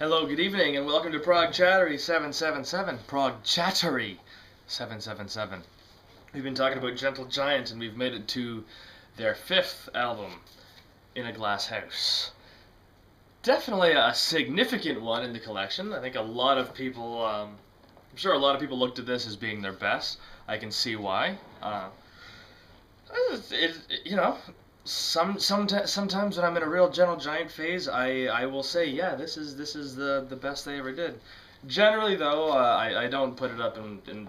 Hello, good evening, and welcome to Prog Chattery 777. Prog Chattery 777. We've been talking about Gentle Giant, and we've made it to their fifth album, In a Glass House. Definitely a significant one in the collection. I think a lot of people, I'm sure a lot of people looked at this as being their best. I can see why. You know, sometimes when I'm in a real Gentle Giant phase, I will say, yeah, this is the best they ever did. Generally, though, I don't put it up in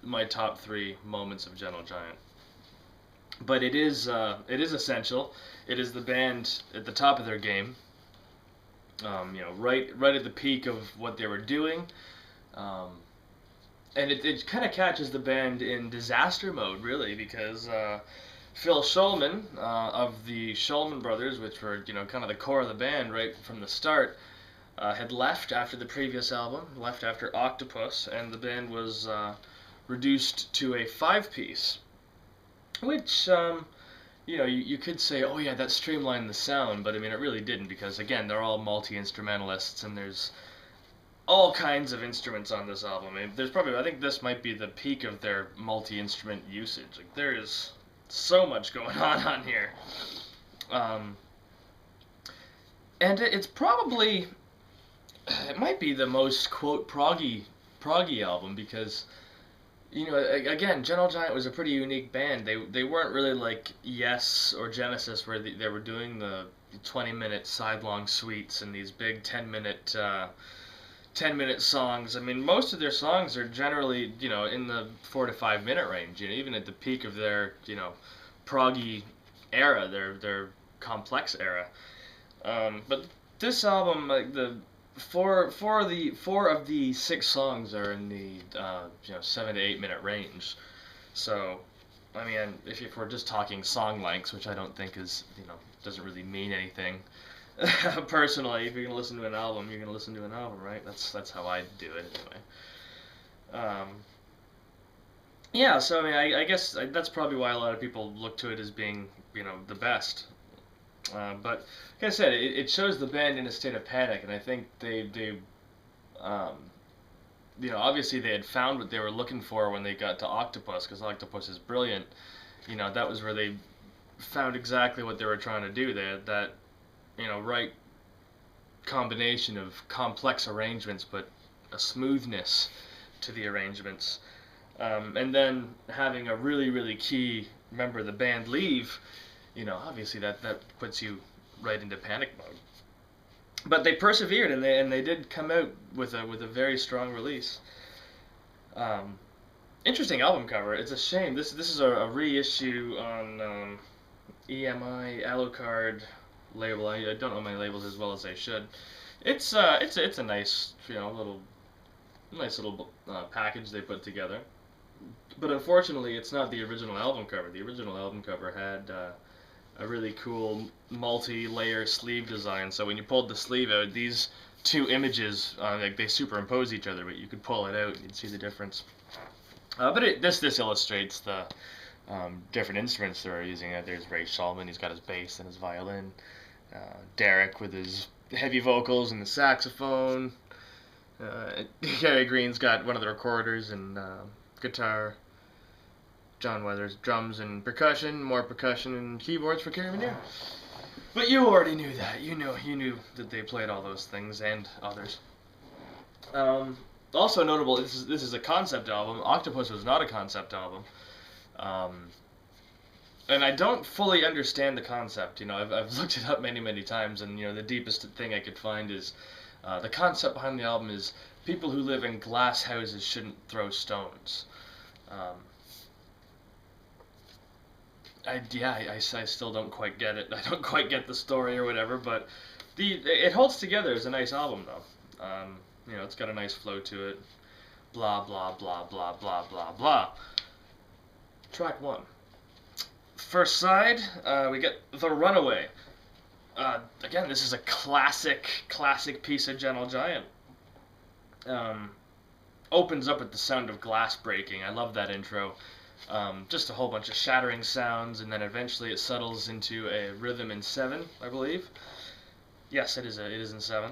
my top three moments of Gentle Giant. But it is essential. It is the band at the top of their game. Right at the peak of what they were doing. And it kind of catches the band in disaster mode, really, because Phil Shulman of the Shulman Brothers, which were kind of the core of the band right from the start, had left after the previous album, left after Octopus, and the band was reduced to a five-piece, which you could say, oh yeah, that streamlined the sound, but I mean it really didn't, because again they're all multi-instrumentalists and there's all kinds of instruments on this album. I mean, I think this might be the peak of their multi-instrument usage. Like, there is so much going on here. And it might be the most, quote, proggy album, because, again, Gentle Giant was a pretty unique band. They weren't really like Yes or Genesis, where they were doing the 20-minute sidelong suites and these big 10-minute 10-minute songs. I mean, most of their songs are generally, in the 4 to 5 minute range. Even at the peak of their, proggy era, their complex era. But this album, like four of the 6 songs are in the 7 to 8 minute range. So, I mean, if we're just talking song lengths, which I don't think is, doesn't really mean anything. Personally, if you're gonna listen to an album, you're gonna listen to an album, right? That's how I do it anyway. Yeah, so I mean, I guess that's probably why a lot of people look to it as being, the best. But like I said, it shows the band in a state of panic, and I think they obviously they had found what they were looking for when they got to Octopus, because Octopus is brilliant. That was where they found exactly what they were trying to do. They had that right combination of complex arrangements, but a smoothness to the arrangements. And then having a really, really key member of the band leave, obviously that puts you right into panic mode. But they persevered, and they did come out with a very strong release. Interesting album cover. It's a shame. This is a reissue on EMI Alucard label. I don't know my labels as well as I should. It's a nice little package they put together, but unfortunately it's not the original album cover. The original album cover had a really cool multi-layer sleeve design. So when you pulled the sleeve out, these two images they superimpose each other, but you could pull it out and you'd see the difference. But this illustrates the different instruments they're using. There's Ray Shulman. He's got his bass and his violin. Derek with his heavy vocals and the saxophone. Gary Green's got one of the recorders and guitar. John Weathers drums and percussion, more percussion and keyboards for Kerry Manier. But you already knew that. You knew that they played all those things and others. Also notable, this is a concept album. Octopus was not a concept album. And I don't fully understand the concept. I've looked it up many times, and the deepest thing I could find is the concept behind the album is people who live in glass houses shouldn't throw stones. I still don't quite get it. I don't quite get the story or whatever, but it holds together as a nice album, though. It's got a nice flow to it. Blah blah blah blah blah blah blah. Track 1. First side, we get The Runaway. Again, this is a classic piece of Gentle Giant. Opens up with the sound of glass breaking. I love that intro. Just a whole bunch of shattering sounds, and then eventually it settles into a rhythm in 7, I believe. Yes, it is in 7.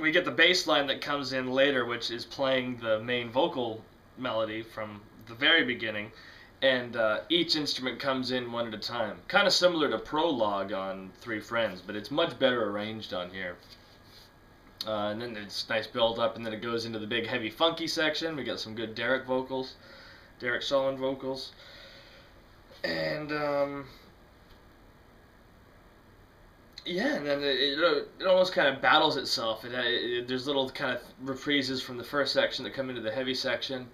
we get the bass line that comes in later, which is playing the main vocal melody from the very beginning, and each instrument comes in one at a time. Kind of similar to Prologue on Three Friends, but it's much better arranged on here. And then it's nice build up, and then it goes into the big heavy funky section. We got some good Derek Solon vocals, and yeah, and then it almost kind of battles itself. There's little kind of reprises from the first section that come into the heavy section,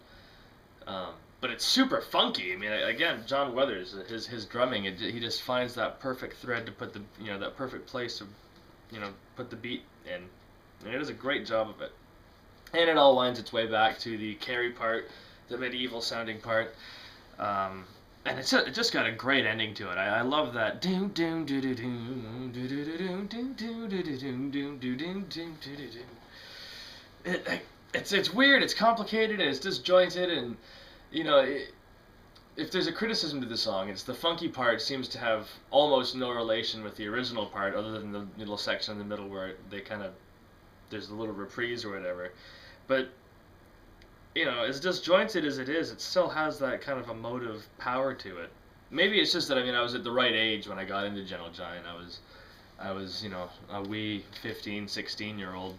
but it's super funky. I mean, again, John Weathers, his drumming, he just finds that perfect thread to put that perfect place to put the beat in. And it does a great job of it. And it all winds its way back to the Carrie part, the medieval sounding part. And it just got a great ending to it. I love that. It's weird, it's complicated, and it's disjointed, and if there's a criticism to the song, it's the funky part seems to have almost no relation with the original part, other than the little section in the middle where there's a little reprise or whatever. But, as disjointed as it is, it still has that kind of emotive power to it. Maybe it's just that, I was at the right age when I got into Gentle Giant. I was a wee 15, 16-year-old.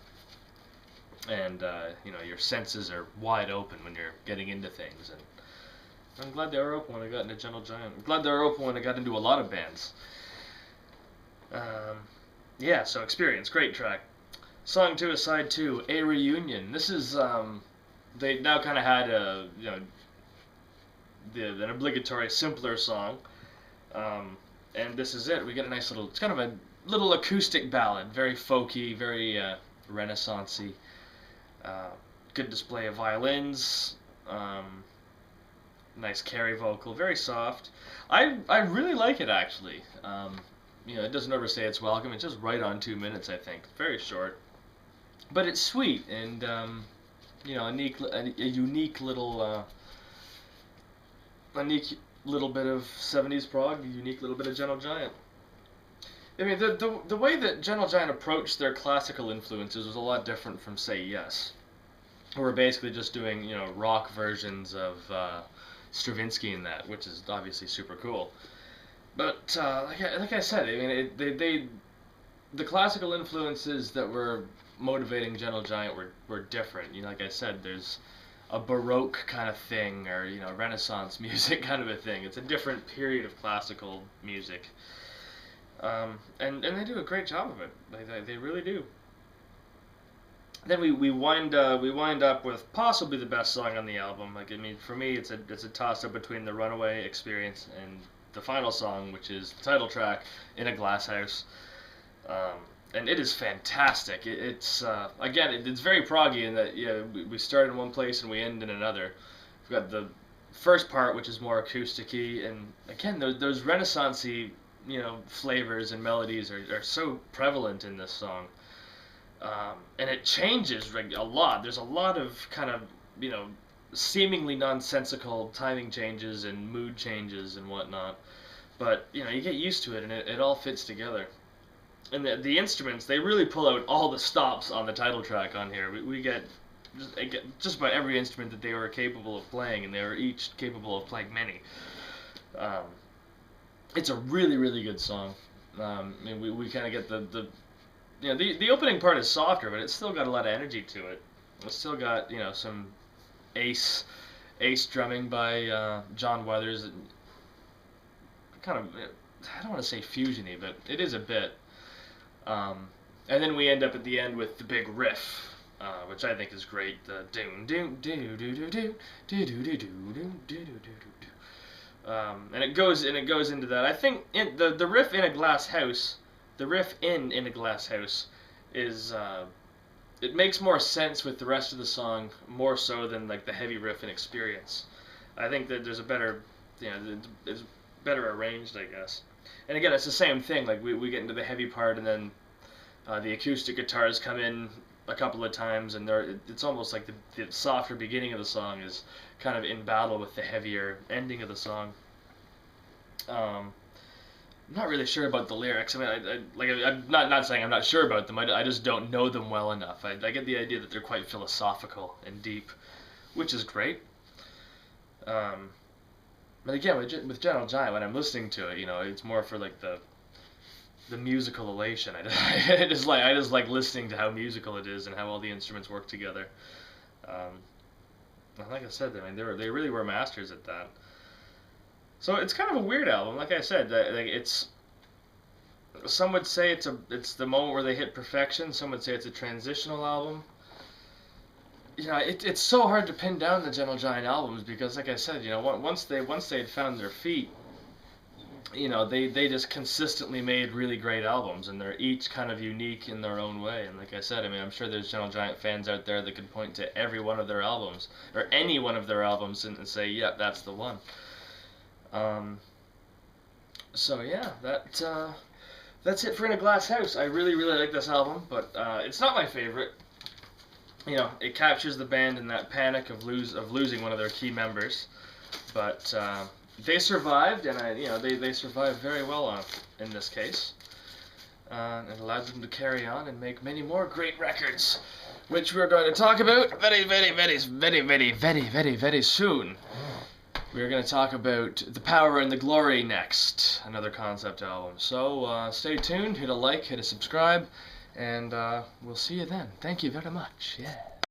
And, your senses are wide open when you're getting into things. And I'm glad they were open when I got into Gentle Giant. I'm glad they were open when I got into a lot of bands. Yeah, so Experience, great track. Song 2 is side 2, A Reunion. This is, they now kind of had an obligatory simpler song, and this is it. We get a nice little, it's kind of a little acoustic ballad, very folky, very Renaissance-y. Good display of violins, nice carry vocal, very soft. I really like it, actually. It doesn't overstay its welcome. It's just right on 2 minutes, I think. Very short. But it's sweet, and a unique little bit of 70s prog, a unique little bit of Gentle Giant. I mean, the way that Gentle Giant approached their classical influences was a lot different from, say, Yes, who were basically just doing rock versions of Stravinsky and that, which is obviously super cool. But like I said, I mean, the classical influences that were motivating Gentle Giant were different. Like I said, there's a Baroque kind of thing, or Renaissance music kind of a thing. It's a different period of classical music, and they do a great job of it. They really do. Then we wind up with possibly the best song on the album. For me, it's a toss up between the Runaway, Experience, and the final song, which is the title track, In a Glass House. And it is fantastic. It's very proggy in that we start in one place and we end in another. We've got the first part, which is more acoustic-y, and again those Renaissance-y flavors and melodies are so prevalent in this song. And it changes a lot. There's a lot of kind of seemingly nonsensical timing changes and mood changes and whatnot. But you get used to it, and it all fits together. And the instruments, they really pull out all the stops on the title track on here. We get just about every instrument that they were capable of playing, and they were each capable of playing many. It's a really, really good song. We kind of get the opening part is softer, but it's still got a lot of energy to it. It's still got some ace drumming by John Weathers. Kind of, I don't want to say fusiony, but it is a bit. And then we end up at the end with the big riff, which I think is great. The doom doom doo doo doo doo doo doo doo doo doo doo. And it goes into that. I think the riff in a glass house, is it makes more sense with the rest of the song, more so than like the heavy riff in Experience. I think that there's a better, it's better arranged, I guess. And again, it's the same thing. Like we get into the heavy part, and then the acoustic guitars come in a couple of times, and it's almost like the softer beginning of the song is kind of in battle with the heavier ending of the song. I'm not really sure about the lyrics. I mean, I'm not saying I'm not sure about them. I just don't know them well enough. I get the idea that they're quite philosophical and deep, which is great. Um, but again, with Gentle Giant, when I'm listening to it, it's more for like the musical elation. I just like listening to how musical it is and how all the instruments work together. Um, like I said, I mean, they really were masters at that. So it's kind of a weird album. Like I said, it's some would say it's the moment where they hit perfection. Some would say it's a transitional album. It's so hard to pin down the Gentle Giant albums because, like I said, once they had found their feet, they just consistently made really great albums, and they're each kind of unique in their own way. And like I said, I mean, I'm sure there's Gentle Giant fans out there that can point to every one of their albums or any one of their albums and say, "Yep, that's the one." So yeah, that's it for In a Glass House. I really like this album, but it's not my favorite. It captures the band in that panic of losing one of their key members, but they survived, and they survived very well in this case. It allowed them to carry on and make many more great records, which we're going to talk about very soon. We're going to talk about The Power and the Glory next, another concept album. So stay tuned, hit a like, hit a subscribe, and we'll see you then. Thank you very much. Yeah.